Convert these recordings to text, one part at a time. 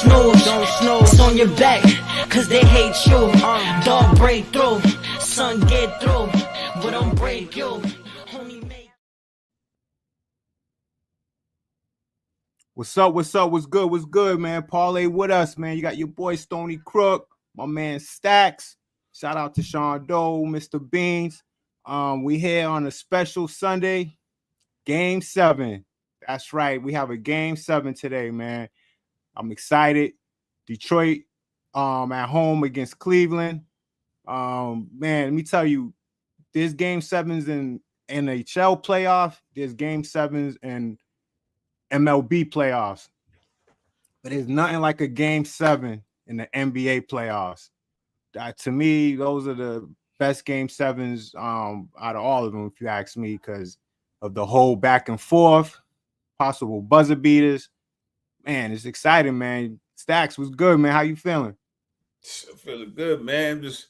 don't snooze. It's on your back, cause they hate you. Dog break through, son get through, but don't break you. What's up? What's good, man? Parlay with us, man. You got your boy Stony Crook, my man Stacks. Shout out to Sean Doe, Mr. Beans. We here on a special Sunday, Game 7. That's right. We have a Game 7 today, man. I'm excited. Detroit at home against Cleveland. Man, let me tell you, there's Game 7s in NHL playoff. There's Game 7s in MLB playoffs, but there's nothing like a Game 7 in the NBA playoffs. To me, those are the best Game 7s out of all of them, if you ask me, because of the whole back and forth, possible buzzer beaters. Man, it's exciting, man. Stacks was good, man. How you feeling? Feeling good, man. Just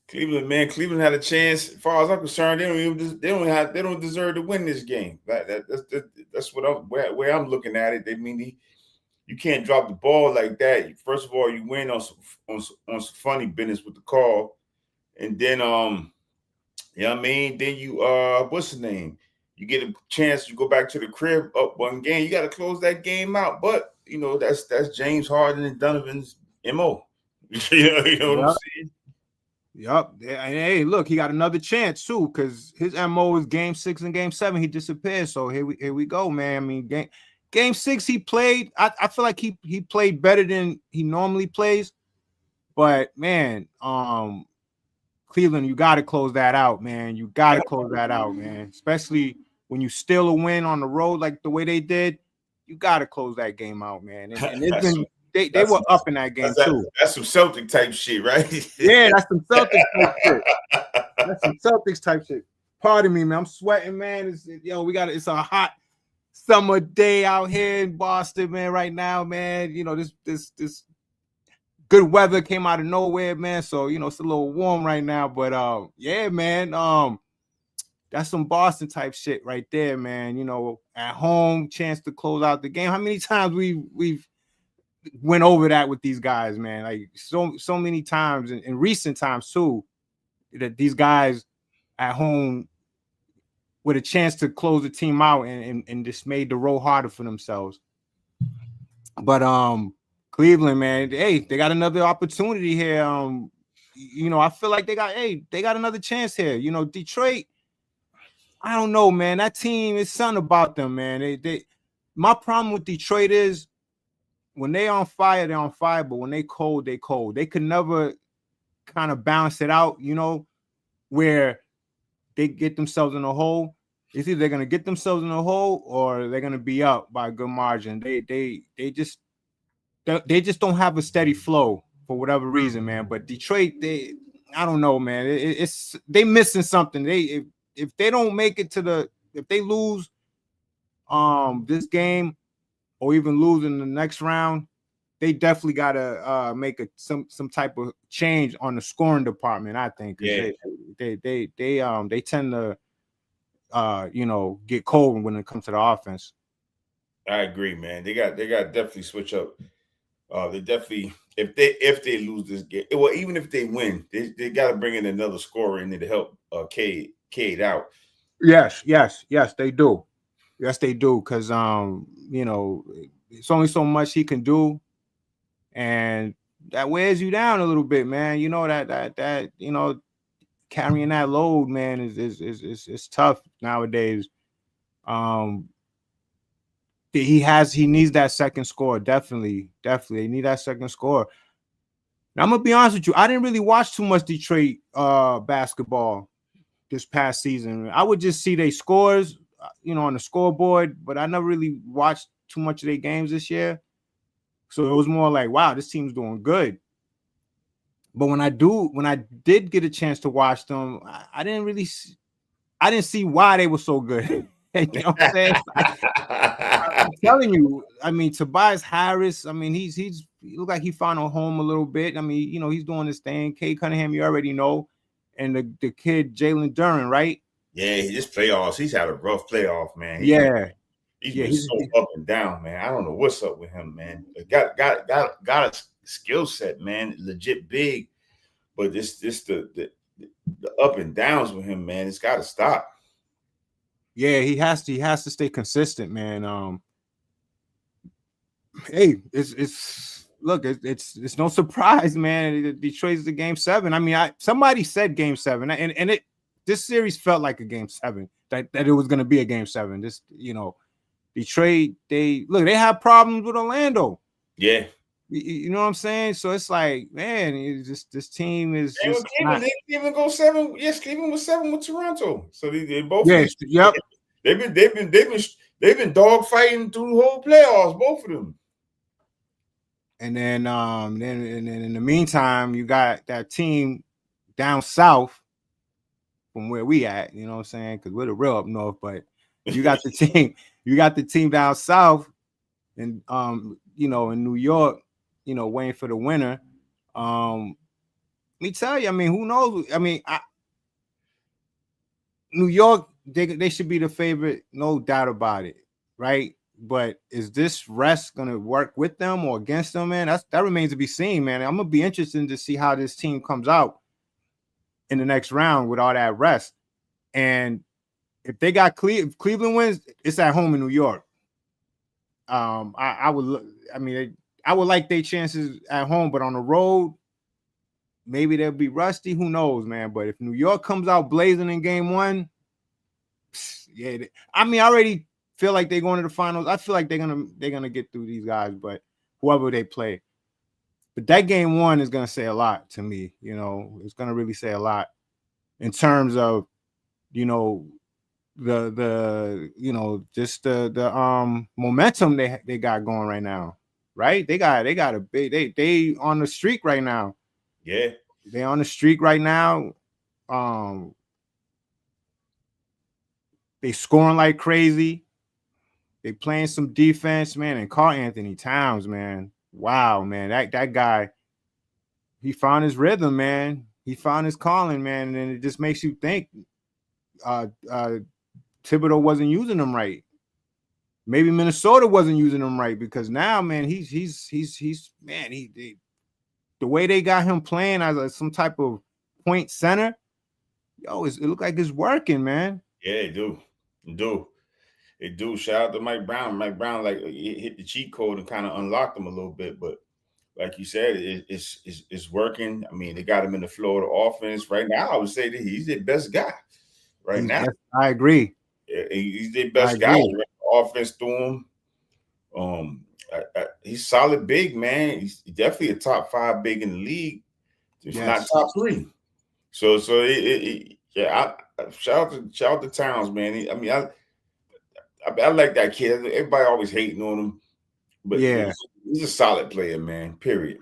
Cleveland, man. Cleveland had a chance. As far as I'm concerned, they don't deserve to win this game. That's where I'm looking at it. You can't drop the ball like that. First of all, you win on some funny business with the call, and then you know what I mean. Then you what's the name? You get a chance to go back to the crib up one game. You got to close that game out. But you know that's James Harden and Donovan's MO. you know what I'm saying? Yup. And hey, look, he got another chance too, because his MO is Game 6 and Game 7. He disappeared. So here we go, man. I mean, Game 6, he played. I feel like he played better than he normally plays. But man, Cleveland, you got to close that out, man. You got to close that out, man. Especially when you steal a win on the road like the way they did. You got to close that game out, man. And it's been. They were up in that game too. That's some Celtic type shit, right? Yeah, that's some Celtics type shit. That's some Celtics type shit. Pardon me, man. I'm sweating, man. It's a hot summer day out here in Boston, man. Right now, man. You know, this good weather came out of nowhere, man. So you know it's a little warm right now, but yeah, man. That's some Boston type shit right there, man. You know, at home, chance to close out the game. How many times we've went over that with these guys, man? Like so many times in recent times too, that these guys at home with a chance to close the team out and just made the road harder for themselves. But Cleveland, man, hey, they got another opportunity here. You know, I feel like they got another chance here. You know, Detroit, I don't know, man. That team is something about them, man. My problem with Detroit is when they on fire, they're on fire, but when they cold, they cold. They could never kind of balance it out, you know, where they get themselves in a hole. It's either they're gonna get themselves in a hole or they're gonna be up by a good margin. They just don't have a steady flow for whatever reason, man. But Detroit, I don't know, man. They missing something. If they don't make it if they lose this game or even lose in the next round, they definitely gotta make some type of change on the scoring department. I think. Yeah. They tend to you know, get cold when it comes to the offense. I agree, man. They got definitely switch up. They definitely if they lose this game, well, even if they win, they got to bring in another scorer in there to help Cade out. Yes, they do. Yes, they do. Because you know, it's only so much he can do, and that wears you down a little bit, man. You know that you know, carrying that load, man, is tough nowadays. He needs that second score. Definitely he need that second score. Now, I'm gonna be honest with you. I didn't really watch too much Detroit basketball this past season. I would just see their scores, you know, on the scoreboard, but I never really watched too much of their games this year. So it was more like, wow, this team's doing good. But when I did get a chance to watch them, I didn't see why they were so good. You know what I'm saying? I'm telling you, I mean, Tobias Harris, I mean, he looked like he found a home a little bit. I mean, you know, he's doing his thing. Cade Cunningham, you already know. And the kid, Jalen Duren, right? Yeah, this playoffs, he's had a rough playoff, man. Yeah. He's Yeah, been so up and down, man. I don't know what's up with him, man. Got a skill set, man. Legit big, but this the up and downs with him, man. It's got to stop. yeah, he has to stay consistent, man. Hey, it's no surprise, man. Detroit's the game 7. I mean, somebody said game 7, and this series felt like a game 7, that it was gonna be a game 7. This, Detroit, they have problems with Orlando. Yeah. You know what I'm saying? So it's like, man, this team is just Cleveland go 7. Yes, Cleveland was 7 with Toronto. So they both. Yes, yep. They've been dog fighting through the whole playoffs, both of them. And then in the meantime, you got that team down south from where we at. You know what I'm saying? Because we're the real up north, but you got the team. You got the team down south, and in New York, waiting for the winner. Let me tell you, I mean, who knows? I mean, New York, they should be the favorite, no doubt about it, right? But is this rest gonna work with them or against them, man? That remains to be seen, man. I'm gonna be interested to see how this team comes out in the next round with all that rest. And if they got if Cleveland wins, it's at home in New York. I would like their chances at home, but on the road, maybe they'll be rusty. Who knows, man? But if New York comes out blazing in game 1, yeah, I already feel like they're going to the finals. I feel like they're gonna get through these guys, but whoever they play. But that game 1 is gonna say a lot to me. It's gonna really say a lot in terms of, just the momentum they got going right now, right? They got a big they on the streak right now. Yeah, they on the streak right now. They scoring like crazy. They playing some defense, man. And Karl Anthony Towns, man. Wow, man. That guy, he found his rhythm, man. He found his calling, man. And it just makes you think Thibodeau wasn't using him right. Maybe Minnesota wasn't using him right, because now, man, he's the way they got him playing as some type of point center, it look like it's working, man. Yeah, it do. Shout out to Mike Brown. Mike Brown, like, he hit the cheat code and kind of unlocked him a little bit, but like you said, it's working. I mean, they got him in the flow of the offense right now. I would say that he's the best guy right now. I agree. Yeah, he's the best guy. Offense through him. He's solid big, man. He's definitely a top 5 big in the league. It's not top 3. So shout out to Towns, man. I like that kid. Everybody always hating on him, but he's a solid player, man. Period.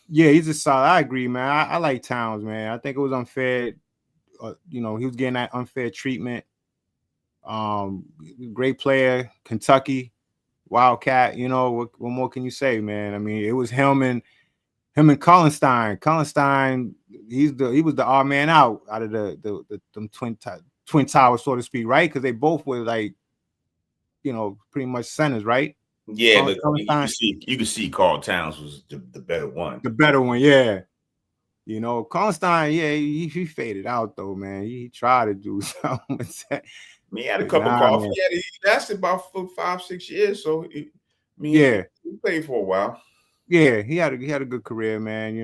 Yeah, he's a solid. I agree, man. I like Towns, man. I think it was unfair. He was getting that unfair treatment. Great player, Kentucky Wildcat. What more can you say, man? I mean, it was him and Collinstein. Collinstein, he was the odd man out of them twin towers, so to speak, right? Because they both were like, pretty much centers, right? Yeah, but you can see Karl Towns was the better one. The better one, yeah. Collinstein, yeah, he faded out though, man. He tried to do something. He had a cup of coffee. He lasted about 5-6 years, so he played for a while. Yeah, he had a good career, man.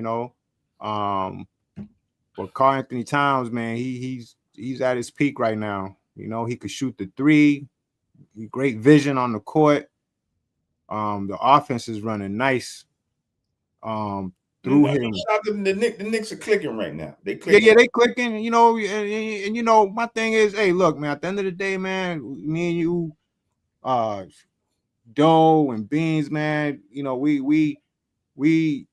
But Karl Anthony Towns, man, he's at his peak right now. He could shoot the 3. Great vision on the court. The offense is running nice. Through him. The Knicks are clicking right now. They clicking. Yeah, they clicking. And my thing is, hey, look, man. At the end of the day, man, me and you, Doe and Beans, man. We're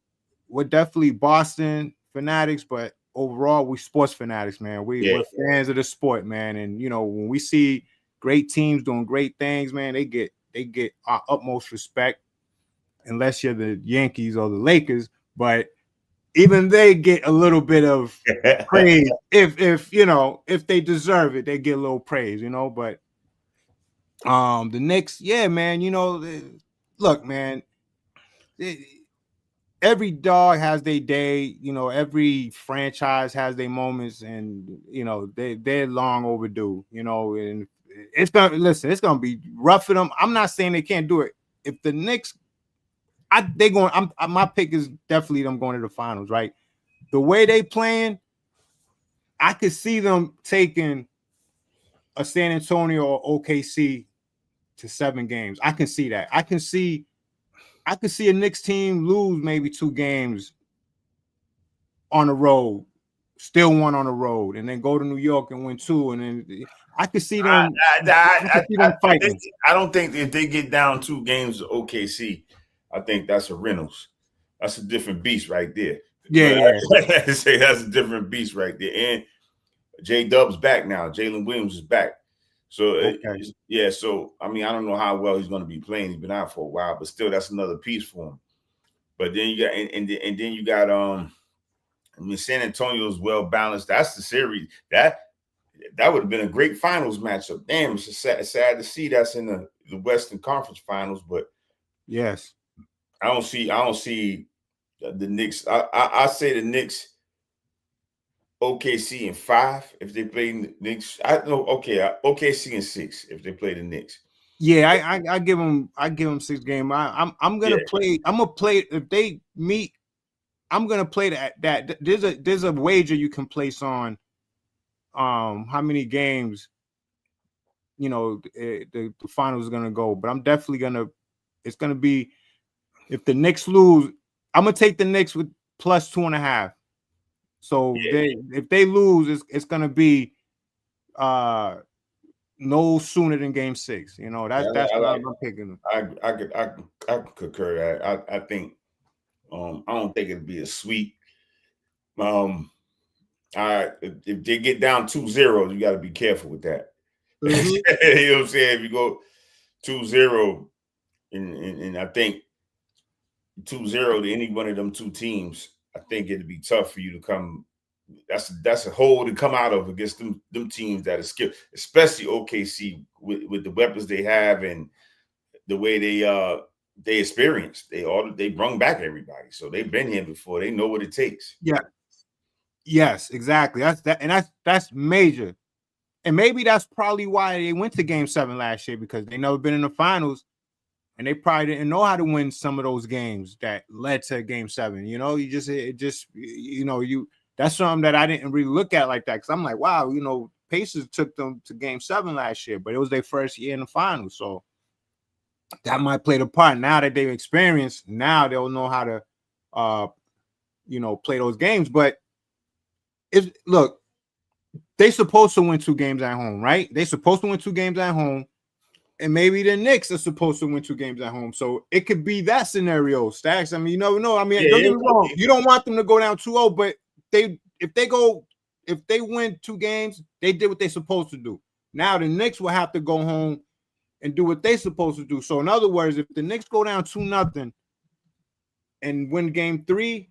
definitely Boston fanatics, but overall, we sports fanatics, man. We're fans of the sport, man. And when we see great teams doing great things, man, they get our utmost respect. Unless you're the Yankees or the Lakers, but even they get a little bit of praise. If they deserve it, they get a little praise, But The Knicks, yeah, man. Look, man. Every dog has their day. Every franchise has their moments, and they're long overdue. And it's gonna be rough for them. I'm not saying they can't do it. If the Knicks, my pick is definitely them going to the finals, right? The way they playing, I could see them taking a San Antonio or OKC to 7 games. I can see that. I can see a Knicks team lose maybe 2 games on the road, still 1 on the road, and then go to New York and win 2, and then I could see them. Fighting. I don't think if they get down 2 games to OKC, I think that's a Reynolds. That's a different beast right there. Yeah. I say that's a different beast right there. And J Dub's back now. Jalen Williams is back. So yeah. So I mean, I don't know how well he's going to be playing. He's been out for a while, but still, that's another piece for him. But then you got and then you got San Antonio's well balanced. That's the series that would have been a great finals matchup. Damn, it's sad to see that's in the Western Conference Finals, but yes, I don't see the Knicks. I say the Knicks, OKC in 5 if they play the Knicks. OKC in 6 if they play the Knicks. Yeah, I give them 6 games. I'm gonna play. I'm gonna play if they meet. I'm gonna play that. There's a wager you can place on how many games the finals is gonna go. But I'm definitely it's gonna be if the Knicks lose, I'm gonna take the Knicks with plus 2.5. So if they lose, it's gonna be no sooner than game 6. That's what I'm picking. I could concur that. I think I don't think it'd be a sweep. If they get down 2-0, you got to be careful with that. Mm-hmm. You know what I'm saying? If you go 2-0, and I think 2-0 to any one of them 2 teams, I think it'd be tough for you to come. That's a hole to come out of against them teams that are skilled, especially OKC with the weapons they have and the way they experienced. They brung back everybody, so they've been here before. They know what it takes. Yeah. Yes, exactly. That's major, and maybe that's probably why they went to Game 7 last year, because they never been in the finals, and they probably didn't know how to win some of those games that led to Game 7. That's something that I didn't really look at like that, because I'm like, wow, Pacers took them to Game 7 last year, but it was their first year in the finals, so that might play the part. Now that they've experienced, now they'll know how to, play those games. But look, they supposed to win 2 games at home, right? They supposed to win 2 games at home, and maybe the Knicks are supposed to win 2 games at home. So it could be that scenario, Stacks. I mean, you never know. I mean, don't get me wrong. You don't want them to go down 2-0, but if they win 2 games, they did what they're supposed to do. Now the Knicks will have to go home and do what they're supposed to do. So in other words, if the Knicks go down 2-0 and win Game 3,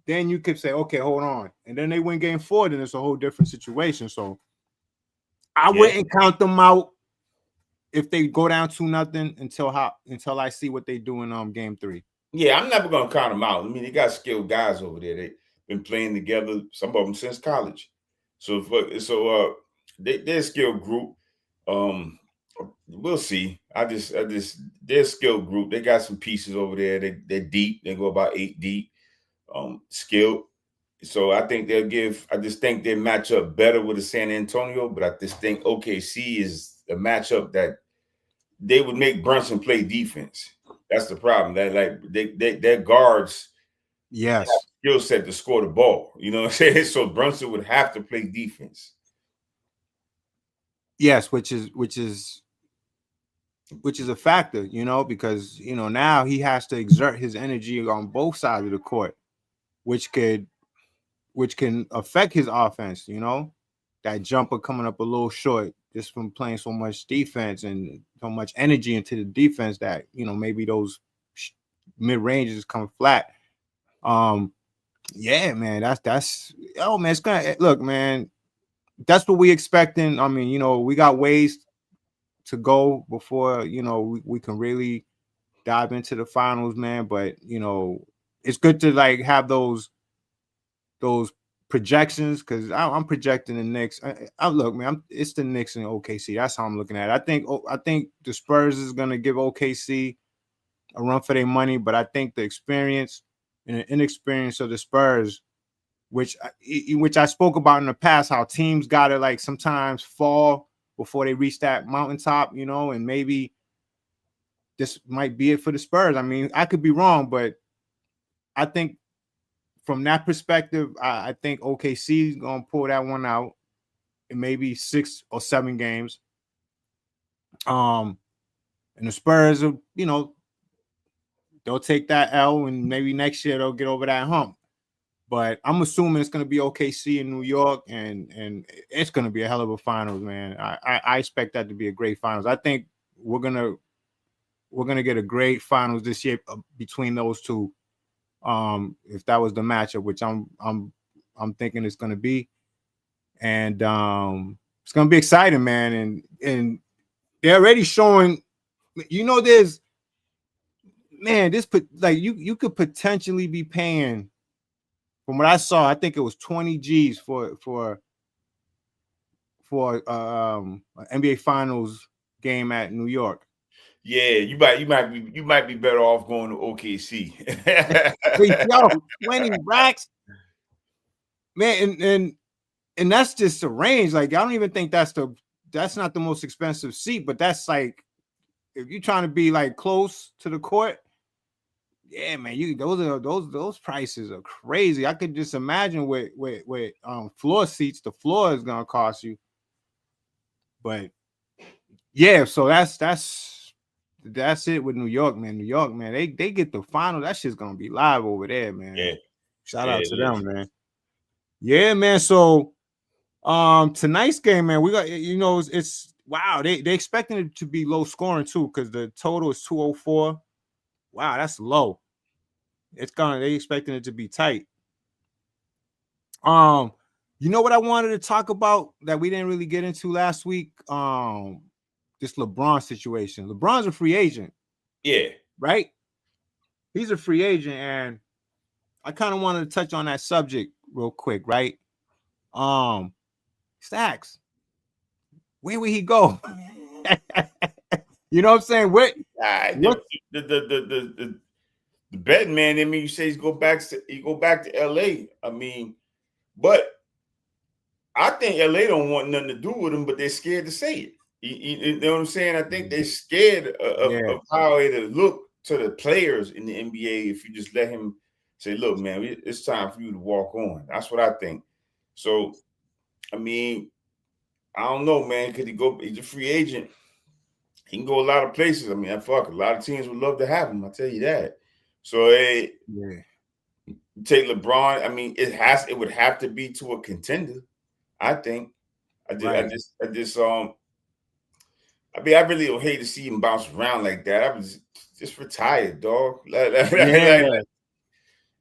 then you could say, okay, hold on. And then they win Game 4, then it's a whole different situation. So I wouldn't count them out if they go down 2-0 until I see what they do in Game 3. Yeah, I'm never gonna count them out. I mean, they got skilled guys over there. They've been playing together, some of them since college. So they're a skilled group. We'll see. They're a skilled group. They got some pieces over there. They're deep. They go about 8 deep. Skilled. So I think I just think they match up better with the San Antonio, but I just think OKC is a matchup that they would make Brunson play defense. That's the problem. That their guards, yes, skill set to score the ball. You know what I'm saying? So Brunson would have to play defense. Yes, which is a factor, because now he has to exert his energy on both sides of the court, which can affect his offense. That jumper coming up a little short just from playing so much defense and so much energy into the defense that maybe those mid ranges come flat. Yeah, man, that's man, it's gonna look, man. That's what we expecting. I mean, we got ways to go before we can really dive into the finals, man. But it's good to like have those projections because I'm projecting the Knicks. I look, man, it's the Knicks and OKC. That's how I'm looking at it. I think the Spurs is gonna give OKC a run for their money, but I think the experience and the inexperience of the Spurs, which I spoke about in the past, how teams gotta like sometimes fall before they reach that mountaintop, and maybe this might be it for the Spurs. I mean, I could be wrong, but I think from that perspective, I think OKC is gonna pull that one out in maybe 6 or 7 games. And the Spurs are, they'll take that L, and maybe next year they'll get over that hump. But I'm assuming it's gonna be OKC in New York, and it's gonna be a hell of a finals, man. I expect that to be a great finals. I think we're gonna get a great finals this year between those two. If that was the matchup, which I'm thinking it's gonna be, and it's gonna be exciting, man. And they're already showing, there's, man, this like you could potentially be paying, from what I saw, I think it was 20 G's for an NBA Finals game at New York. Yeah, you might be better off going to OKC. Yo, 20 racks, man, and that's just a range. Like, I don't even think that's not the most expensive seat, but that's like, if you're trying to be like close to the court, yeah, man, those prices are crazy. I could just imagine with floor seats, the floor is gonna cost you. But yeah, so that's it with New York, man. New York, man, they get the final. That shit's gonna be live over there, man. Yeah. Shout out to them, man. Yeah, man. So tonight's game, man, we got, it's wow, they expecting it to be low scoring too, because the total is 204. Wow, that's low. They expecting it to be tight. You know what I wanted to talk about that we didn't really get into last week? This LeBron situation. LeBron's a free agent. Yeah. Right? He's a free agent, and I kind of wanted to touch on that subject real quick, right? Stacks. Where would he go? You know what I'm saying? The betting man, I mean, you say he go back to LA. I mean, but I think LA don't want nothing to do with him, but they're scared to say it. You know what I'm saying? I think they're scared of how it'll look to the players in the NBA if you just let him say, look, man, it's time for you to walk on. That's what I think. So, I mean, I don't know, man. Could he go? He's a free agent. He can go a lot of places. I mean, a lot of teams would love to have him. I'll tell you that. So, take LeBron. I mean, it would have to be to a contender. I think. I really don't hate to see him bounce around like that. I was just retired, dog.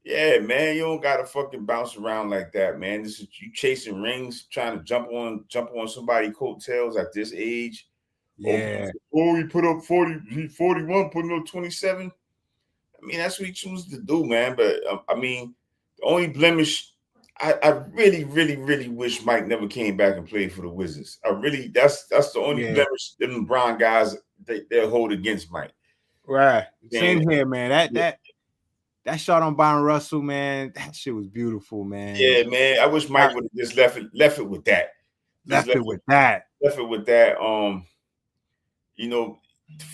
Yeah, man, you don't gotta fucking bounce around like that, man. This is you chasing rings, trying to jump on somebody's coattails at this age. Yeah. Oh, he put up 40, he's 41, putting up 27. I mean, that's what he chooses to do, man. But I mean, the only blemish, I really, really, really wish Mike never came back and played for the Wizards. That's the only blemish them LeBron guys they'll hold against Mike. Right. Same here, man. That shot on Byron Russell, man, that shit was beautiful, man. Yeah, man. I wish Mike would have just left it with that. Left it with that.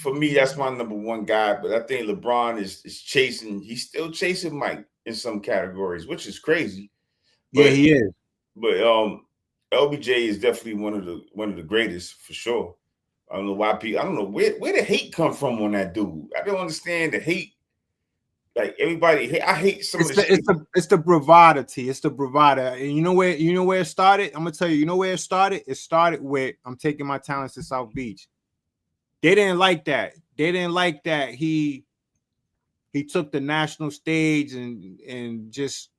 For me, that's my number one guy. But I think LeBron is chasing. He's still chasing Mike in some categories, which is crazy. But, yeah, he is. But LBJ is definitely one of the greatest for sure. I don't know why people. I don't know where the hate come from on that dude. I don't understand the hate. Like everybody, I hate some of the. It's the bravado. It's the bravado. And you know where it started? I'm gonna tell you. You know where it started? It started with I'm taking my talents to South Beach. They didn't like that. They didn't like that he took the national stage and just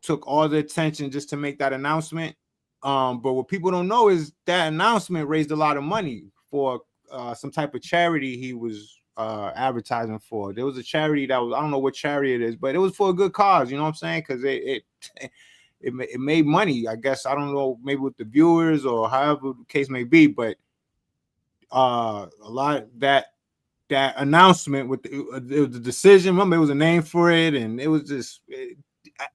took all the attention just to make that announcement. But what people don't know is that announcement raised a lot of money for some type of charity he was advertising for. There was a charity that was, I don't know what charity it is, but it was for a good cause. You know what I'm saying? Because it made money. I guess I don't know, maybe with the viewers or however the case may be, but a lot of that announcement with the decision. Remember, it was a name for it, and it was just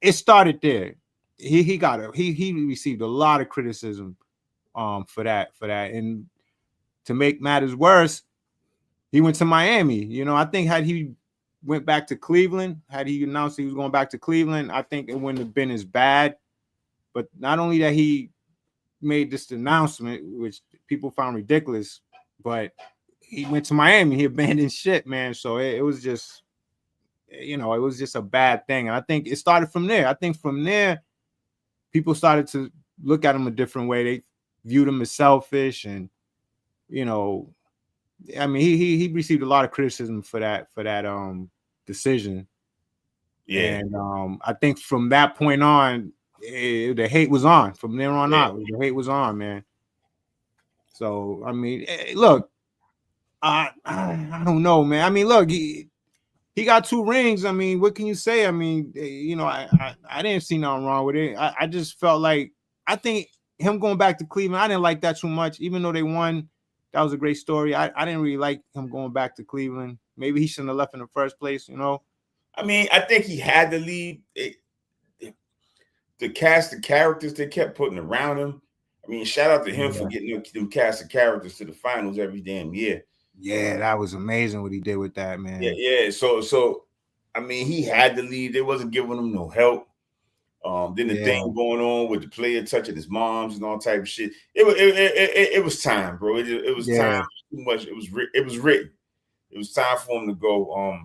it started there. He received a lot of criticism for that, and to make matters worse, he went to Miami. You know, I think had he went back to Cleveland, had he announced he was going back to Cleveland, I think it wouldn't have been as bad. But not only that he made this announcement, which people found ridiculous, but he went to Miami. He abandoned shit, man. So it was just, you know, it was just a bad thing. And I think it started from there. I think from there, people started to look at him a different way. They viewed him as selfish, and you know, I mean, he received a lot of criticism for that decision. Yeah. And I think from that point on, the hate was on. From there on out, the hate was on, man. So I mean, look, I don't know, man. I mean, look, he got 2 rings. I mean, what can you say? I mean, you know, I didn't see nothing wrong with it. I just felt like, I think him going back to Cleveland, I didn't like that too much, even though they won. That was a great story. I didn't really like him going back to Cleveland. Maybe he shouldn't have left in the first place, you know? I mean, I think he had to leave. The cast of characters they kept putting around him. I mean, shout out to him for getting them cast of characters to the finals every damn year. Yeah, that was amazing what he did with that, man. Yeah. So I mean, he had to leave. They wasn't giving him no help. Then the thing going on with the player touching his moms and all type of shit. It was time, bro. It was time too much. It was written. It was time for him to go.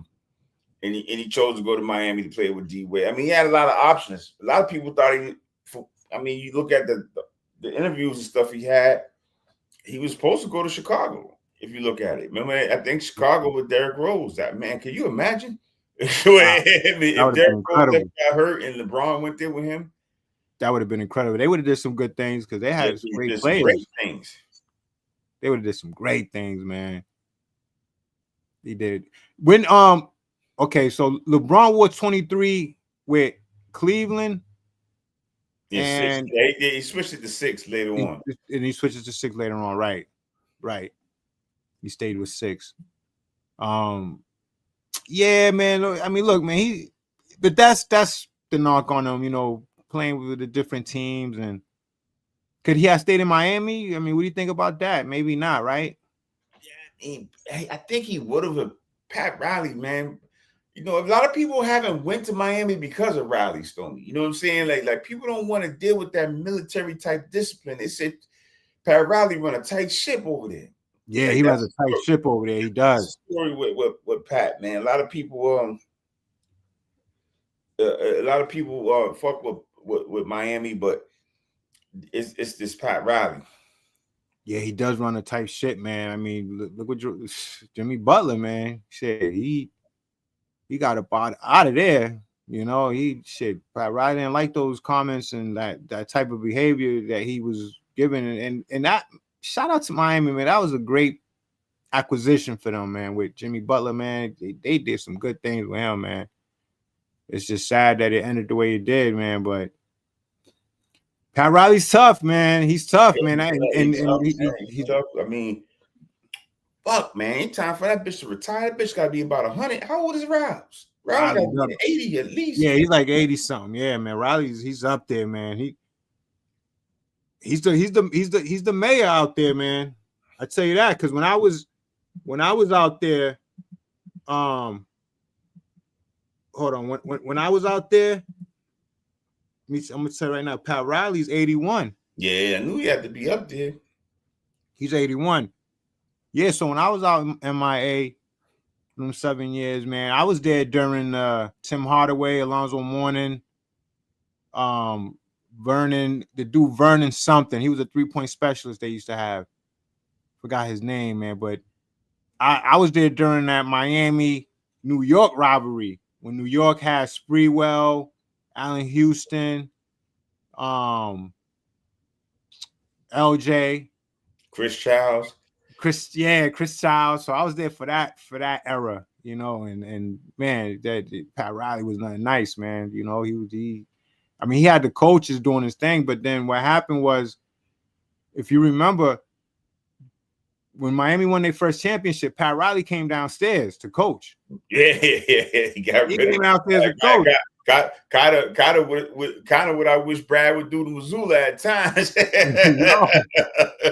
And he chose to go to Miami to play with D-Wade. I mean, he had a lot of options. A lot of people thought I mean, you look at the interviews and stuff he had, he was supposed to go to Chicago. If you look at it, remember, I think Chicago with Derrick Rose. That man, can you imagine? If Derrick Rose got hurt and LeBron went there with him, that would have been incredible. They would have did some good things because they had some great players. Great things. They would have did some great things, man. He did. When okay, so LeBron wore 23 with Cleveland. And he switched it to 6 later on. And he switches to 6 later on, right. He stayed with 6. Yeah, man. I mean, look, man, but that's the knock on him, you know, playing with the different teams. And could he have stayed in Miami? I mean, what do you think about that? Maybe not, right? Yeah, I think he would have. Pat Riley, man. You know, a lot of people haven't went to Miami because of Riley, Stoney. You know what I'm saying? Like people don't want to deal with that military type discipline. They said Pat Riley run a tight ship over there. Yeah, he runs a tight ship over there. He does. Story with Pat, man. A lot of people fuck with Miami, but it's this Pat Riley. Yeah, he does run a tight ship, man. I mean, look what Jimmy Butler, man. Shit, he got up out of there. You know, Pat Riley didn't like those comments and that type of behavior that he was giving. And that, shout out to Miami, man. That was a great acquisition for them, man. With Jimmy Butler, man, they did some good things with him, man. It's just sad that it ended the way it did, man. But Pat Riley's tough, man. He's tough, man. He's tough. I mean, fuck, man. Ain't time for that bitch to retire. That bitch got to be about 100. How old is Rouse? Rouse got to be 80 at least. Yeah, he's like 80 something. Yeah, man. He's up there, man. He's the mayor out there, man. I tell you that, because when I was out there, hold on. When I was out there, I'm gonna tell you right now, Pat Riley's 81. Yeah, I knew he had to be up there. He's 81. Yeah, so when I was out in MIA, them 7 years, man, I was there during Tim Hardaway, Alonzo Mourning, Vernon something. He was a 3-point specialist they used to have. Forgot his name, man, but I was there during that Miami, New York rivalry when New York had Sprewell, Allen Houston, LJ, Chris Childs. Chris Childs. So I was there for that era, you know, and man, that Pat Riley was nothing nice, man. You know, he had the coaches doing his thing, but then what happened was, if you remember, when Miami won their first championship, Pat Riley came downstairs to coach. Yeah. He came downstairs to coach. Kind of what I wish Brad would do to Missoula at times.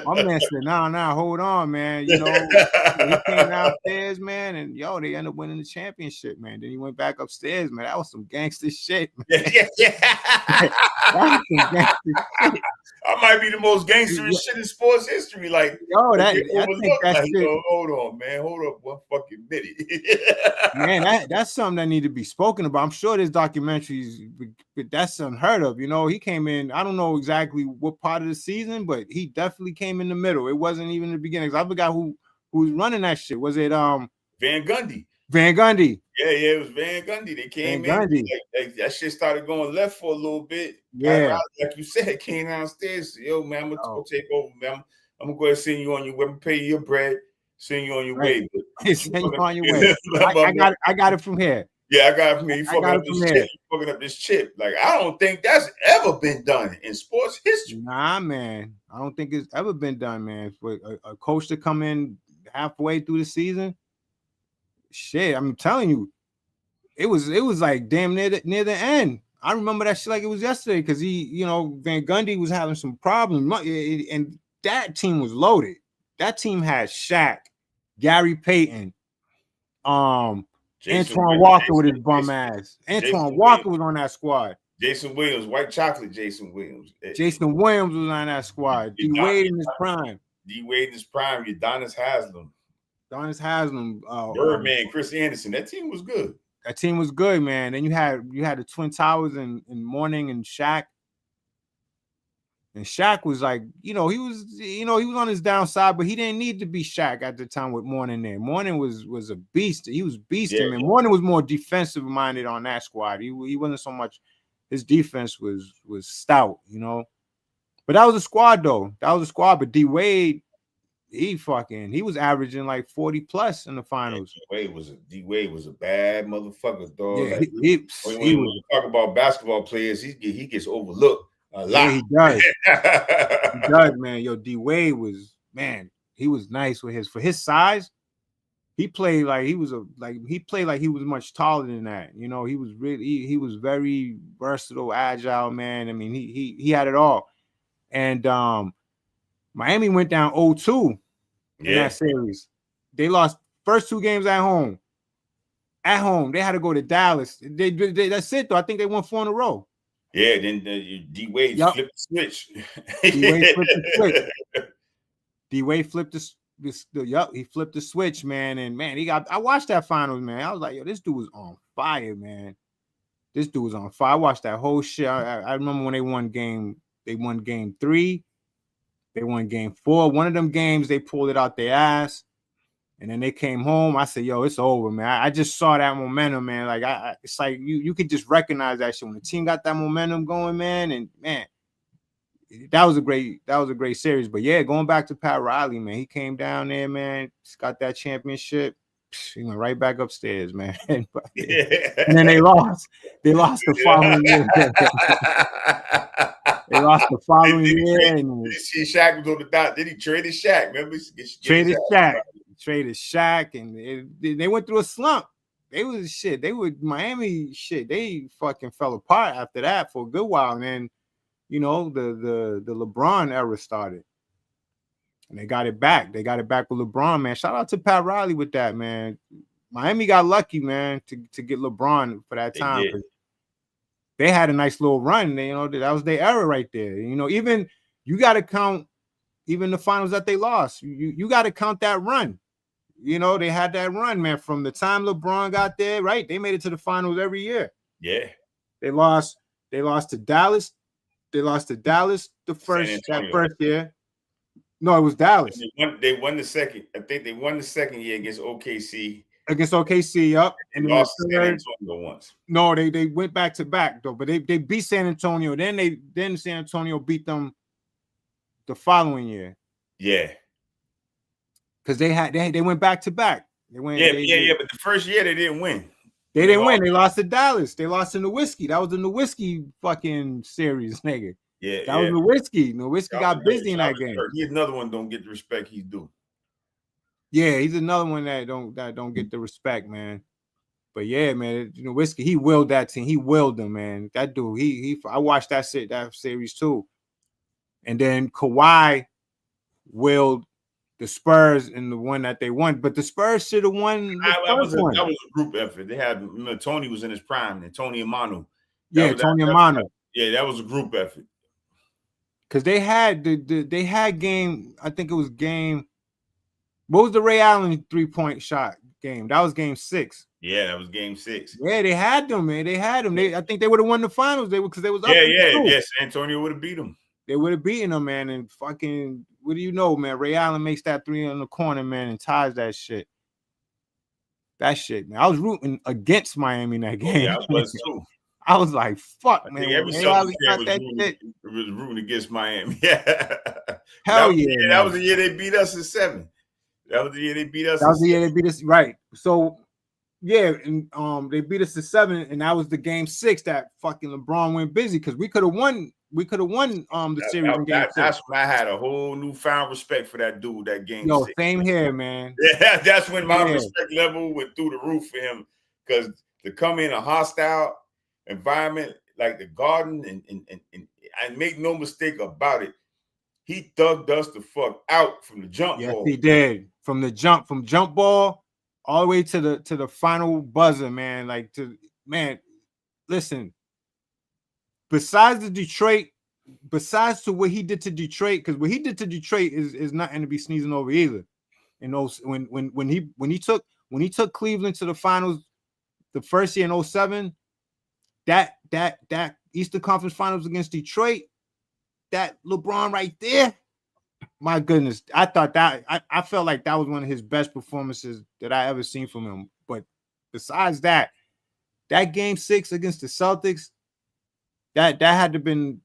My man said, nah, hold on, man. You know, he came downstairs, man, and they ended up winning the championship, man. Then he went back upstairs, man. That was some gangster shit, man. Yeah. That was some gangster shit. I might be the most gangster shit in sports history. Like, I think that's shit. Hold on, man. Hold up one fucking minute. Man, that's something that need to be spoken about. I'm sure there's documentaries, but that's unheard of. You know, he came in, I don't know exactly what part of the season, but he definitely came in the middle. It wasn't even the beginning. I forgot who was running that shit. Was it Van Gundy? Van Gundy. Yeah, it was Van Gundy. They came in. Like, that shit started going left for a little bit. Yeah. Like you said, came downstairs. Yo, man, I'm gonna take over, man. I'm gonna go ahead and send you on your way. Pay you your bread. Send you on your way. Send you on your way. I got it from here. Yeah, I got it from here. You fucking up this chip. Like, I don't think that's ever been done in sports history. Nah, man. I don't think it's ever been done, man. For a coach to come in halfway through the season. Shit, I'm telling you, it was like damn near the end. I remember that shit like it was yesterday because Van Gundy was having some problems, and that team was loaded. That team had Shaq, Gary Payton, Antoine Walker with his bum ass. Antoine Walker was on that squad. Jason Williams, white chocolate. Jason Williams. Jason Williams was on that squad. D Wade in his prime. Udonis Haslam, Birdman, Chris Anderson. That team was good. That team was good, man. Then you had the Twin Towers and Mourning and Shaq. And Shaq was like, he was on his downside, but he didn't need to be Shaq at the time with Mourning there. Mourning was a beast. He was beasting, man. Mourning was more defensive minded on that squad. He wasn't so much. His defense was stout, But that was a squad though. But D Wade, he was averaging like 40 plus in the finals. D Wade was a bad motherfucker, dog. Yeah, like, when we talk about basketball players, he gets overlooked a lot. Yeah, he does. He does, man. Yo, D Wade was, man, he was nice for his size. He played like he was much taller than that. He was very versatile, agile, man. I mean, he had it all. And Miami went down 0-2 in that series. They lost first 2 games at home. At home, they had to go to Dallas. They that's it though. I think they won 4 in a row. Yeah, then D Wade flipped the switch. D Wade flipped he flipped the switch, man. And man, I watched that finals, man. I was like, yo, this dude was on fire, man. This dude was on fire. I watched that whole shit. I remember when they won game 3. They won game 4. One of them games, they pulled it out their ass. And then they came home. I said, yo, it's over, man. I just saw that momentum, man. Like, it's like you could just recognize that shit when the team got that momentum going, man. And, man, that was a great series. But, yeah, going back to Pat Riley, man, he came down there, man. Just got that championship. He went right back upstairs, man. And then they lost. They lost the following year. They lost the following year. And see, Shaq was on the dot. Then he traded Shaq. Remember? Traded Shaq, and they went through a slump. They was shit. They were Miami shit. They fucking fell apart after that for a good while. And then, the LeBron era started. And they got it back. They got it back with LeBron, man. Shout out to Pat Riley with that, man. Miami got lucky, man, to get LeBron for that time. They had a nice little run. That was their era right there. Even you got to count even the finals that they lost. You got to count that run. They had that run, man, from the time LeBron got there, right? They made it to the finals every year. Yeah. They lost to Dallas. They lost to Dallas that first year. No, it was Dallas. They won the second. I think they won the second year against OKC. Yup. And they lost San Antonio once. No, they went back to back though, but they beat San Antonio. Then San Antonio beat them the following year. Yeah. because they went back to back. They went. Yeah. But the first year they didn't win. They didn't win. They lost to Dallas. They lost in the whiskey. That was in the whiskey fucking series, nigga. Yeah, that was the whiskey. The whiskey got busy in that game. He's another one don't get the respect he's due. Yeah, he's another one that don't get the respect, man. But yeah, man, you know, whiskey. He willed that team. He willed them, man. That dude. I watched that series too. And then Kawhi willed the Spurs in the one that they won, but the Spurs should have won. That was a group effort. They had Tony was in his prime, and Tony Amano. Tony Amano. Yeah, that was a group effort. Because they had they had game. I think it was game. What was the Ray Allen 3-point shot game? That was game 6. Yeah, that was game 6. Yeah, they had them, man. They had them. I think they would have won the finals. Because they was up. Yeah. San Antonio would have beat them. They would have beaten them, man. And fucking, what do you know, man? Ray Allen makes that 3 in the corner, man, and ties that shit. That shit, man. I was rooting against Miami in that game. Yeah, I was too. I was like, fuck, man. Every was rooting against Miami. Yeah. Hell yeah. That was the year they beat us in 7. That was the year they beat us. That was the year they beat us, right. So, yeah, and they beat us to 7, and that was the game 6 that fucking LeBron went busy because we could have won. We could have won the series in game 6. That's when I had a whole newfound respect for that dude. That game. Yo, 6. same here, man. Yeah, that's when my respect level went through the roof for him because to come in a hostile environment like the Garden and make no mistake about it, he thugged us the fuck out from the jump ball. Yes, he did. From jump ball all the way to the final buzzer, man. Listen. Besides what he did to Detroit, because what he did to Detroit is nothing to be sneezing over either. And those when he took Cleveland to the finals the first year in 07, that Eastern Conference Finals against Detroit, that LeBron right there, my goodness, I thought that I felt like that was one of his best performances that I ever seen from him. But besides that game 6 against the Celtics, that had to been,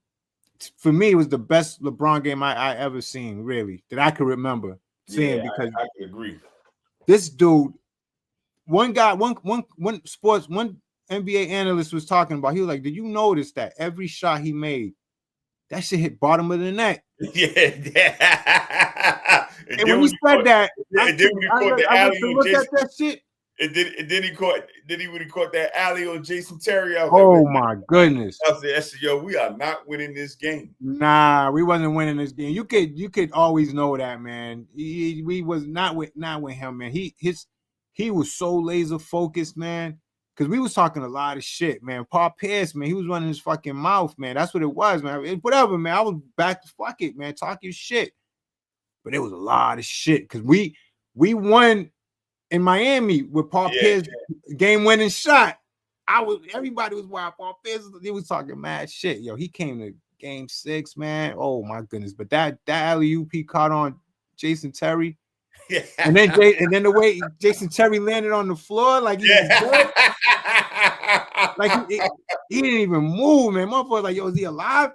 for me, it was the best LeBron game I ever seen, really, that I could remember seeing. Because I could agree. This dude, one NBA analyst was talking about, he was like, did you notice that every shot he made, that shit hit bottom of the net? Yeah. And when he said that, I look at that shit. And then he caught that alley on Jason Terry. Oh my goodness! I said, yo, we are not winning this game. Nah, we wasn't winning this game. You could always know that, man. We was not with him, man. He was so laser focused, man. Because we was talking a lot of shit, man. Paul Pierce, man, he was running his fucking mouth, man. That's what it was, man. Whatever, man. I was back to fuck it, man. Talk your shit. But it was a lot of shit because we won in Miami with Paul Pierce game-winning shot. Everybody was wild. Paul Pierce, he was talking mad shit. Yo, he came to game 6, man. Oh my goodness. But that alley-oop he caught on Jason Terry. Yeah. And then the way Jason Terry landed on the floor, like he was dead. Like he didn't even move, man. Motherfucker, like, yo, is he alive?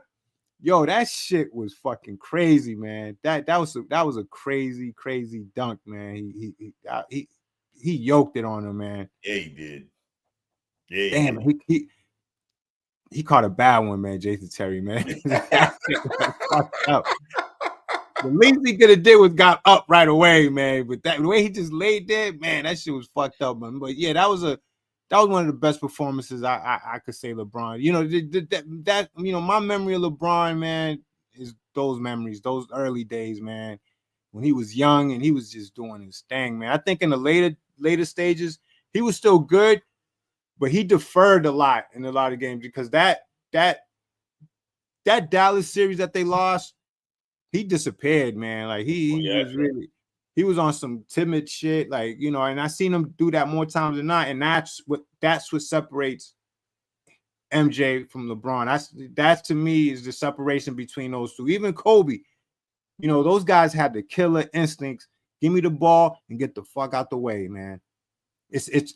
Yo, that shit was fucking crazy, man. That was a crazy dunk, man. He yoked it on him, man. Yeah, he did. Yeah, damn, he caught a bad one, man. Jason Terry, man. That shit was fucked up. The least he could have did was got up right away, man. But the way he just laid there, man, that shit was fucked up, man. But yeah, that was one of the best performances I could say LeBron. You know, that you know, my memory of LeBron, man, is those memories, those early days, man, when he was young and he was just doing his thing, man. I think in the later stages, he was still good, but he deferred a lot in a lot of games because that Dallas series that they lost, he disappeared, man. Like he was on some timid shit, like, you know, and I seen him do that more times than not, and that's what separates MJ from LeBron. That to me is the separation between those two. Even Kobe, you know, those guys had the killer instincts. Give me the ball and get the fuck out the way, man.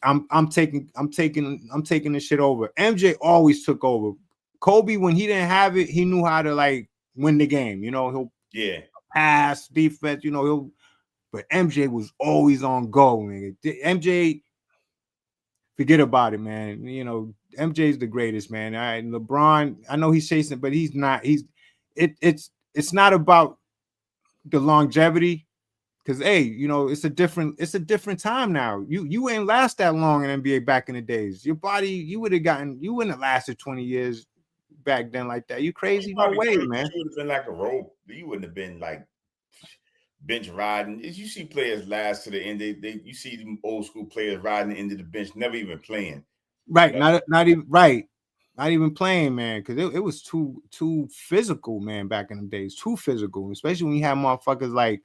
I'm taking this shit over. MJ always took over. Kobe, when he didn't have it, he knew how to like win the game. You know, he'll pass, defense, you know, but MJ was always on go, nigga. MJ, forget about it, man. You know, MJ's the greatest, man. All right, LeBron, I know he's chasing, but he's not. It's not about the longevity. Because hey, you know, it's a different time now. You ain't last that long in NBA back in the days. Your body, you wouldn't have lasted 20 years back then like that. You crazy? No way, man. You would have been like a rope. You wouldn't have been like bench riding. As you see players last to the end, you see them old school players riding the end of the bench, never even playing. Right, not even playing, man. Because it was too physical, man, back in the days. Too physical, especially when you have motherfuckers like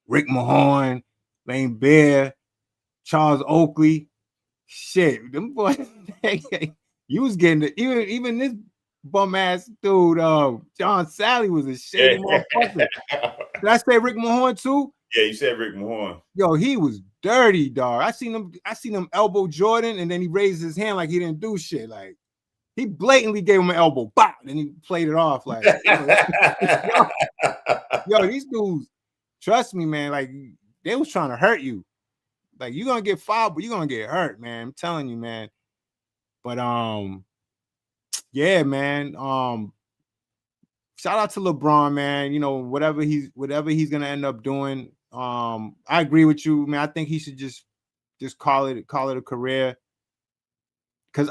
Rick Mahorn, Lane Bear, Charles Oakley. Shit, them boys, you was getting the, even this bum ass dude, John Sally was a shady motherfucker. Did I say Rick Mahorn too? Yeah, you said Rick Mahorn. Yo, he was dirty, dog. I seen him elbow Jordan, and then he raised his hand like he didn't do shit. Like he blatantly gave him an elbow, bop, and he played it off. Like, yo, these dudes. Trust me, man. Like they was trying to hurt you. Like you're gonna get fouled, but you're gonna get hurt, man. I'm telling you, man. But yeah, man. Shout out to LeBron, man. You know, whatever he's gonna end up doing. I agree with you, man. I think he should just call it a career. Cause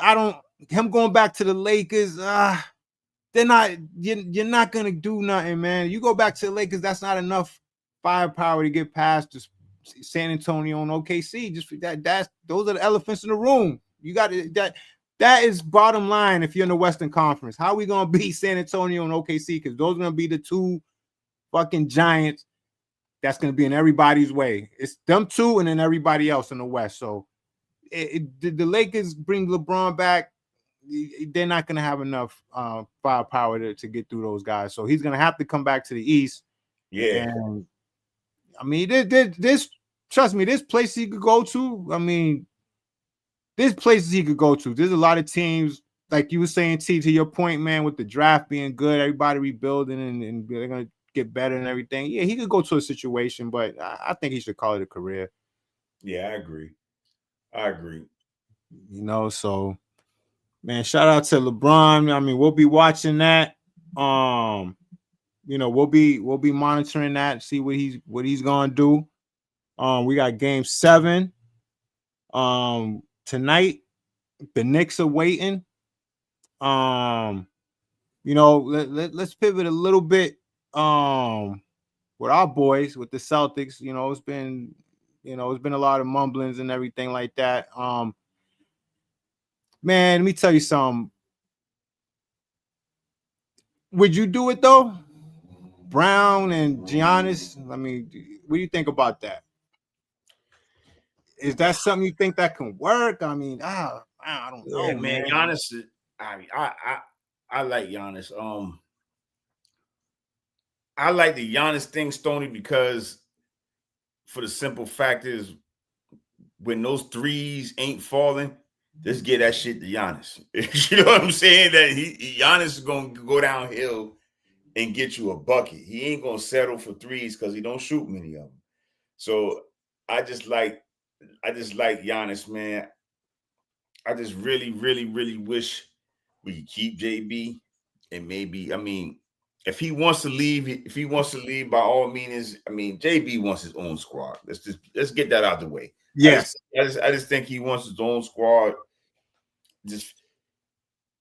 him going back to the Lakers, they're not. You're not gonna do nothing, man. You go back to the Lakers, that's not enough firepower to get past the San Antonio and OKC. Just those are the elephants in the room. You got that is bottom line. If you're in the Western Conference, how are we gonna beat San Antonio and OKC? Because those are gonna be the two fucking giants that's gonna be in everybody's way. It's them two and then everybody else in the West. So the Lakers bring LeBron back. They're not gonna have enough firepower to get through those guys. So he's gonna have to come back to the East. Yeah. And I mean, this trust me, there's places he could go to. I mean, there's places he could go to. There's a lot of teams, like you were saying, T, to your point, man, with the draft being good, everybody rebuilding and they're gonna get better and everything. Yeah, he could go to a situation, but I think he should call it a career. Yeah, I agree. You know, so man, shout out to LeBron. I mean, we'll be watching that. You know, we'll be monitoring that, see what he's gonna do. We got game 7 tonight. The Knicks are waiting. You know, let's pivot a little bit with our boys, with the Celtics. You know, it's been a lot of mumblings and everything like that. Man, let me tell you something. Would you do it though? Brown and Giannis. I mean, what do you think about that? Is that something you think that can work? I mean, I don't know, man. Giannis. I like Giannis. I like the Giannis thing, Stoney, because for the simple fact is, when those threes ain't falling, let's get that shit to Giannis. You know what I'm saying? That Giannis is gonna go downhill and get you a bucket. He ain't gonna settle for threes because he don't shoot many of them. So I just like Giannis, man. I just really, really, really wish we could keep JB, and maybe, I mean, if he wants to leave, by all means, I mean, JB wants his own squad. Let's get that out of the way. Yes. I just think he wants his own squad.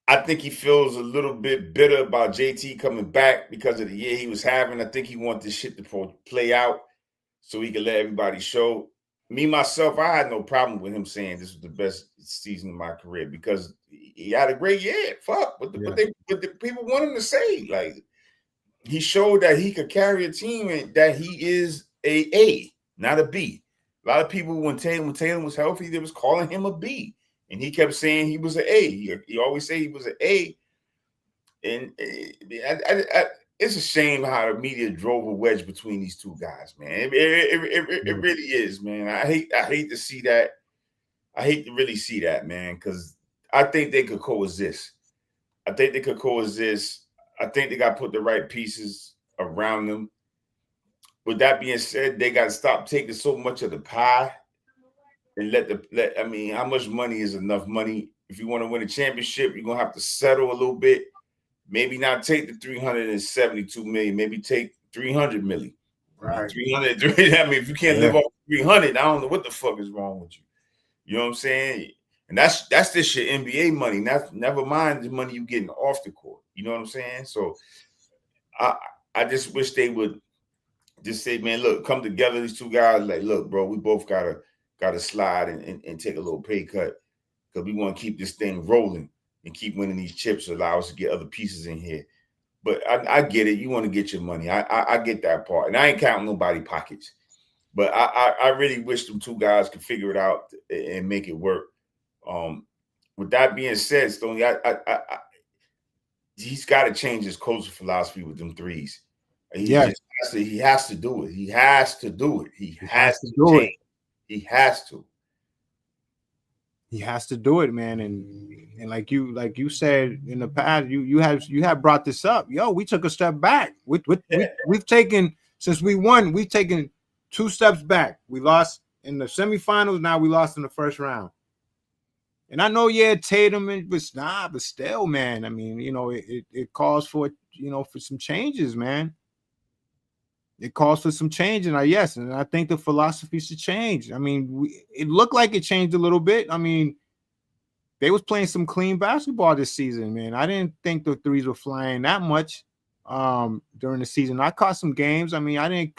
I think he feels a little bit bitter about JT coming back because of the year he was having. I think he wants this shit to play out so he can let everybody show. Me, myself, I had no problem with him saying this was the best season of my career because he had a great year. Fuck, but the people want him to say. Like, he showed that he could carry a team and that he is a, not a B. A lot of people, when Tatum was healthy, they was calling him a B. And he kept saying he was an A. He always said he was an A. And it's a shame how the media drove a wedge between these two guys, man. It really is, man. I hate to see that. I hate to really see that, man, because I think they could coexist. I think they got to put the right pieces around them. with that being said, they got to stop taking so much of the pie and I mean, how much money is enough money? If you want to win a championship, you're gonna have to settle a little bit. Maybe not take the 372 million. Maybe take 300 million. Right. I mean, 300. I mean, if you can't live off 300, I don't know what the fuck is wrong with you. You know what I'm saying? And that's this shit NBA money. Never mind the money you getting off the court. You know what I'm saying? So I just wish they would just say, man, look, come together. These two guys, like, look, bro, we both gotta slide and take a little pay cut because we want to keep this thing rolling and keep winning these chips. Allow us to get other pieces in here. But I get it. You want to get your money. I get that part, and I ain't counting nobody pockets. But I really wish them two guys could figure it out and make it work. With that being said, Stoney, he's got to change his coaching philosophy with them threes. He has to do it. He has to do it. He has to do it. He has to. He has to do it, man. And like you said in the past, you have brought this up. Yo, we took a step back. We've taken, since we won, we've taken 2 steps back. We lost in the semifinals. Now we lost in the first round. And I know, Tatum, but still, man. I mean, it calls for, for some changes, man. It calls for some change, and I think the philosophy should change. I mean, it looked like it changed a little bit. I mean, they was playing some clean basketball this season, man. I didn't think the threes were flying that much during the season. I caught some games. I mean, I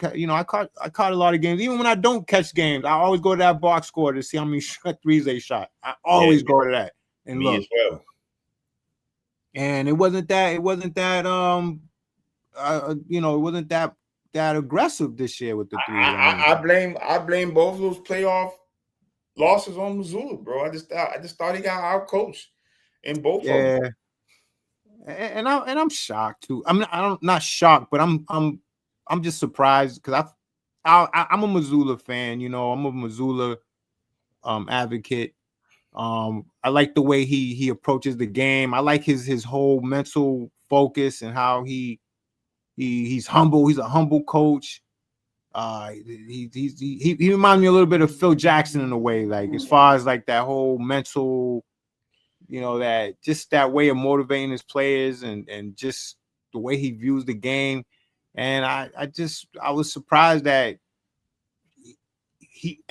caught a lot of games. Even when I don't catch games, I always go to that box score to see how many threes they shot. I always go to that and look. As well. And it wasn't that aggressive this year with the threes. I blame both of those playoff losses on Missoula, bro. I just thought he got out coached in both of them. And I'm shocked too. I mean, I'm not shocked, but I'm just surprised because I'm a Missoula fan. I'm a Missoula advocate. I like the way he approaches the game. I like his whole mental focus and how he's humble. He's a humble coach. He reminds me a little bit of Phil Jackson in a way, like as far as like that whole mental, that way of motivating his players and just the way he views the game. And I was surprised that he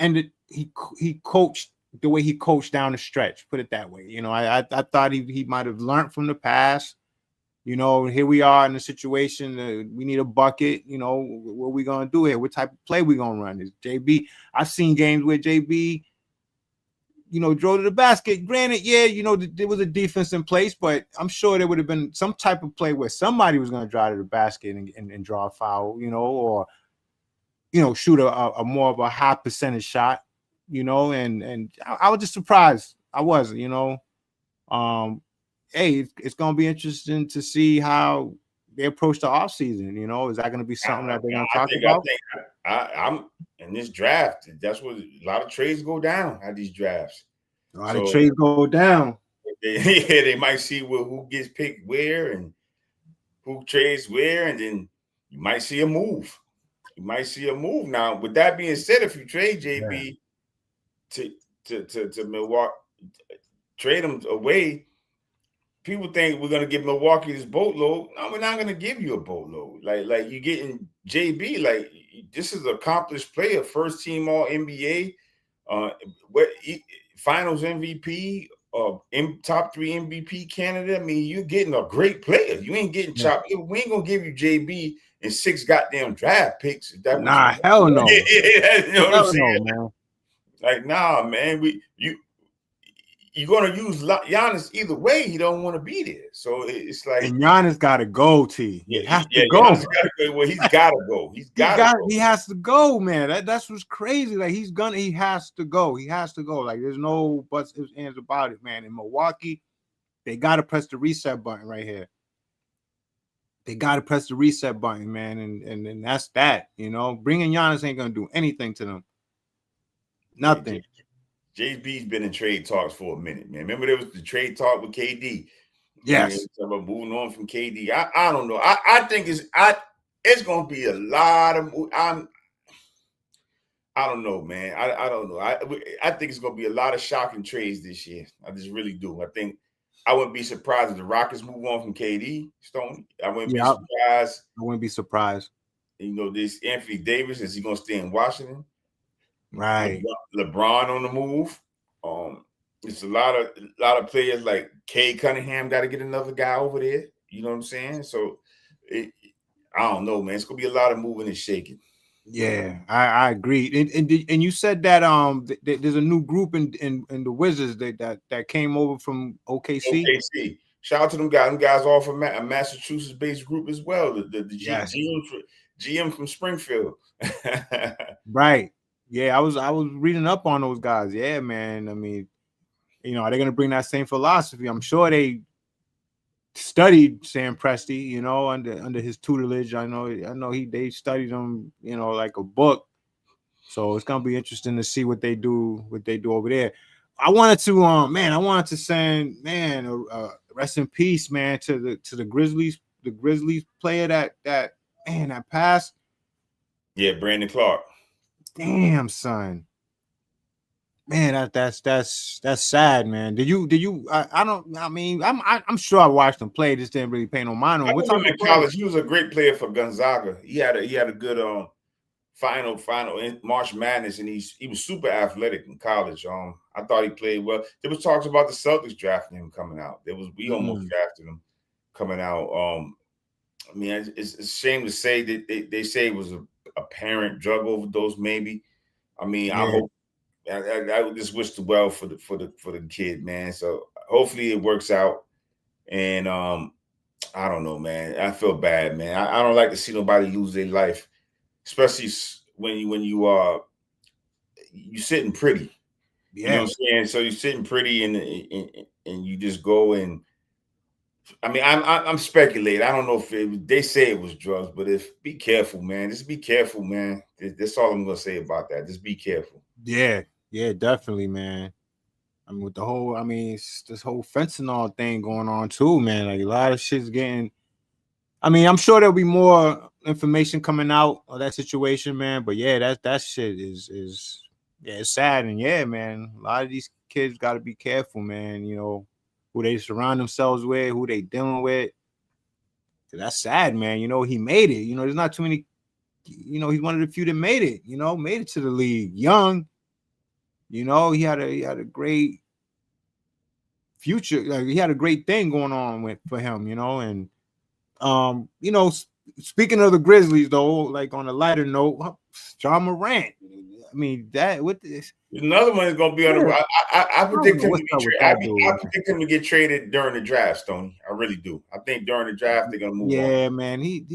coached the way he coached down the stretch, put it that way. I thought he might have learned from the past. Here we are in a situation we need a bucket. What are we going to do here? What type of play we going to run? Is JB? I've seen games where JB, drove to the basket. Granted, there was a defense in place, but I'm sure there would have been some type of play where somebody was going to drive to the basket and draw a foul, or, shoot a more of a high percentage shot, and I was just surprised. I wasn't, hey, it's going to be interesting to see how they approach the offseason. Is that going to be something that they're going to talk about? I'm in this draft. That's what a lot of trades go down at these drafts. A lot of trades go down. They might see who gets picked where and who trades where, and then you might see a move. Now, with that being said, if you trade JB to Milwaukee, trade him away. People think we're gonna give Milwaukee this boatload. No, we're not gonna give you a boatload. Like you're getting JB. Like this is an accomplished player, first team All NBA, Finals MVP, top 3 MVP candidate. I mean, you're getting a great player. You ain't getting chopped. We ain't gonna give you JB and 6 goddamn draft picks. Hell no. You know what I'm saying? Man. Like, nah, man. You're gonna use Giannis either way. He don't want to be there, so it's like. And Giannis got to go. He has to go. Well, he's got to go. He has to go, man. That's what's crazy. Like he has to go. He has to go. Like there's no buts ifs ands about it, man. In Milwaukee, they got to press the reset button right here. They got to press the reset button, man, and that's that. Bringing Giannis ain't gonna do anything to them. Nothing. JB's been in trade talks for a minute, man. Remember there was the trade talk with KD. Yes. About moving on from KD. I don't know. I think It's gonna be a lot of. I don't know, man. I don't know. I think it's gonna be a lot of shocking trades this year. I just really do. I think I wouldn't be surprised if the Rockets move on from KD Stone. I wouldn't be surprised. I wouldn't be surprised. You know, this Anthony Davis, is he gonna stay in Washington? Right. LeBron on the move. It's a lot of players like Cade Cunningham got to get another guy over there. You know what I'm saying? So I don't know, man. It's gonna be a lot of moving and shaking. Yeah, I agree. And you said that there's a new group in the Wizards that came over from OKC. OKC. Shout out to them guys. Them guys all from a Massachusetts-based group as well. The Yes. GM from Springfield. Right. Yeah, I was reading up on those guys. Yeah, man. I mean, you know, are they gonna bring that same philosophy? I'm sure they studied Sam Presti, you know, under his tutelage. I know they studied him, you know, like a book. So it's gonna be interesting to see what they do over there. I wanted to send rest in peace, man, to the Grizzlies player that passed. Yeah, Brandon Clark. Damn, son. Man, that's sad, man. Did you? I'm sure I watched him play. Just didn't really pay no mind on. I remember in college, he was a great player for Gonzaga. He had a good final in March Madness, and he was super athletic in college. I thought he played well. There was talks about the Celtics drafting him coming out. We almost drafted him coming out. I mean, it's a shame to say that they say it was a apparent drug overdose, maybe. I mean, yeah. I hope. I would just wish the well for the kid, man. So hopefully it works out. And I don't know, man. I feel bad, man. I don't like to see nobody lose their life, especially when you sitting pretty. Yeah. You know what I'm saying? So you're sitting pretty and you just go and I mean, I'm speculating. I don't know if they say it was drugs, but be careful, man. Just be careful, man. That's all I'm gonna say about that. Just be careful. Yeah, definitely, man. I mean, with the whole, this whole fentanyl thing going on too, man. Like a lot of shit's getting. I mean, I'm sure there'll be more information coming out of that situation, man. But yeah, that shit is it's sad, and yeah, man. A lot of these kids got to be careful, man. You know, who they surround themselves with, who they dealing with. That's sad, man. You know, he made it. You know, there's not too many. You know, he's one of the few that made it. You know, made it to the league young. You know, he had a great future. Like, he had a great thing going on for him. You know, and you know, speaking of the Grizzlies, though, like on a lighter note, John Morant. I mean, that with this. Another one is going to be on the. I predict him to be traded. I predict him to get traded during the draft, Stoney. I really do. I think during the draft they're going to move on. Yeah, man. He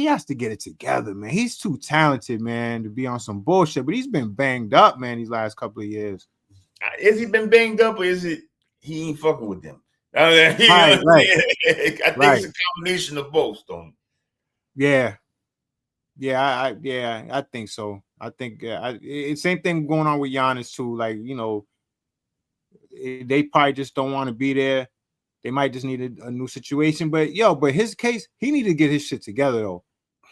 has to get it together, man. He's too talented, man, to be on some bullshit. But he's been banged up, man, these last couple of years. Is he been banged up, or is it he ain't fucking with them? Right. I think it's a combination of both, Stoney. Yeah. I think so. I think same thing going on with Giannis too. Like, you know, they probably just don't want to be there. They might just need a new situation. But his case, he needed to get his shit together though.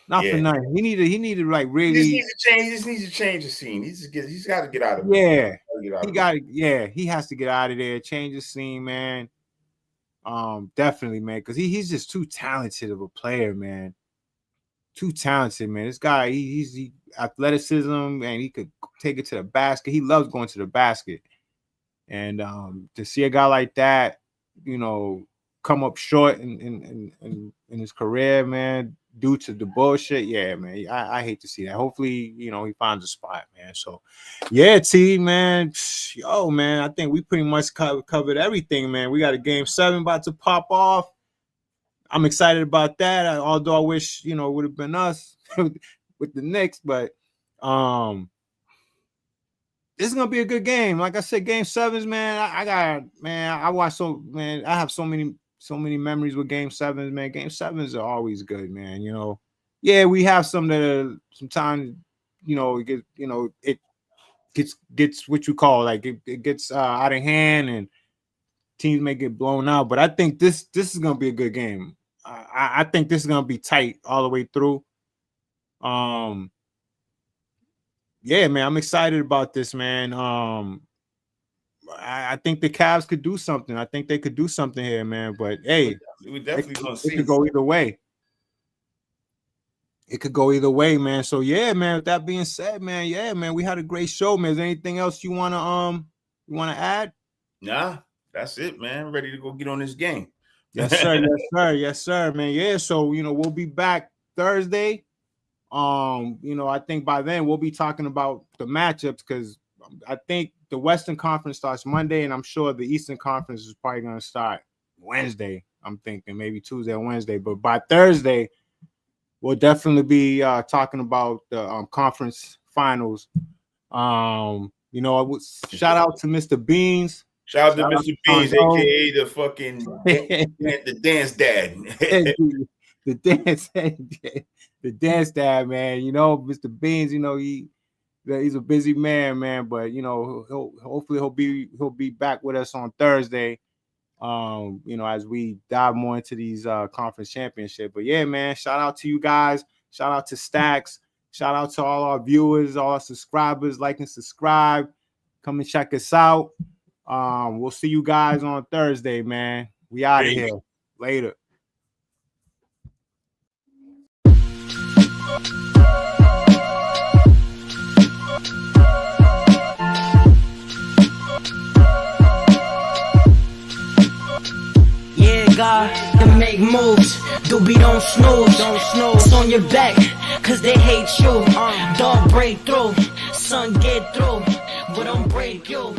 Not for nothing. He needed like really. He just needs to change the scene. He's got to get out of it. Yeah, he has to get out of there. Change the scene, man. Definitely, man, because he's just too talented of a player, man. Too talented, man. This guy, he's athleticism, and he could take it to the basket. He loves going to the basket. And to see a guy like that, you know, come up short in his career, man, due to the bullshit, yeah, man. I hate to see that. Hopefully, you know, he finds a spot, man. So, yeah, T, man. Yo, man, I think we pretty much covered everything, man. We got a Game 7 about to pop off. I'm excited about that. Although I wish, you know, it would have been us with the Knicks, but this is gonna be a good game. Like I said, Game 7s, man. I have so many memories with Game 7s, man. Game 7s are always good, man. You know, yeah, we have some that are sometimes, you know, it gets what you call like it gets out of hand and teams may get blown out. But I think this is gonna be a good game. I think this is gonna be tight all the way through. Yeah, man, I'm excited about this, man. I think the Cavs could do something. I think they could do something here, man. But hey, we definitely gonna see. It could go either way. It could go either way, man. So yeah, man. With that being said, man, yeah, man, we had a great show, man. Is there anything else you wanna add? Nah, that's it, man. Ready to go get on this game. Yes, sir. Yes, sir. Yes, sir, man. Yeah. So we'll be back Thursday. I think by then we'll be talking about the matchups because I think the Western Conference starts Monday, and I'm sure the Eastern Conference is probably going to start Wednesday. I'm thinking maybe Tuesday or Wednesday, but by Thursday, we'll definitely be talking about the conference finals. I would shout out to Mr. Beans. Shout out to Mr. Beans, aka the fucking the dance dad. The dance dad, man. Mr. Beans, he's a busy man, but hopefully he'll be back with us on Thursday. As we dive more into these conference championship. But yeah, man, shout out to you guys. Shout out to Stacks. Shout out to all our viewers, all our subscribers. Like and subscribe. Come and check us out. We'll see you guys on Thursday, man. We out of here. Later. Yeah, God, to make moves. Doobie don't snooze. It's on your back, cause they hate you. Dog break through, son get through, but don't break you.